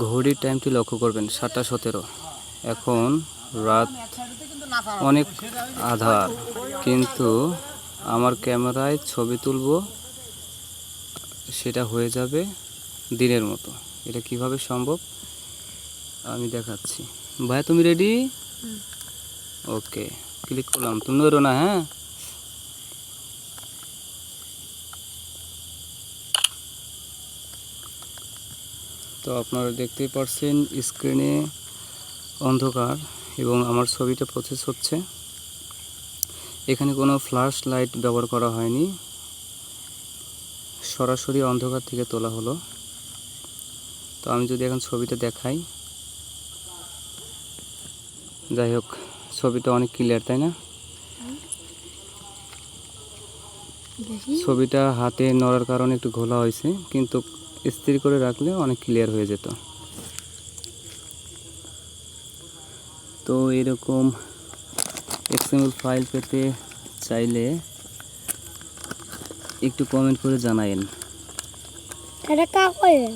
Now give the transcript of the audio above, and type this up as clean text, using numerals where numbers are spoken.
ঘড়ির টাইমটি লক্ষ্য করবেন 7:17। এখন রাত অনেক আঁধার, কিন্তু আমার ক্যামেরায় ছবি তুলব সেটা হয়ে যাবে দিনের মতো। এটা কিভাবে সম্ভব আমি দেখাচ্ছি। ভাইয়া তুমি রেডি? ওকে, ক্লিক করলাম। তুমি নড়ো না, হ্যাঁ? তো আপনারা দেখতেই পাচ্ছেন স্ক্রিনে অন্ধকার এবং আমার ছবিটা প্রসেস হচ্ছে। এখানে কোনো ফ্ল্যাশ লাইট ব্যবহার করা হয়নি, সরাসরি অন্ধকার থেকে তোলা হলো। তো আমি যদি এখন ছবিটা দেখাই, যাই হোক ছবিটা অনেক ক্লিয়ার, তাই না? ছবিটা হাতে নড়ার কারণে একটু ঘোলা হয়েছে, কিন্তু স্থির করে রাখলে অনেক ক্লিয়ার হয়ে যেত। তো এরকম এক্সএমএল ফাইল পেতে চাইলে একটু কমেন্ট করে জানায়েন। এটা কা কইলেন?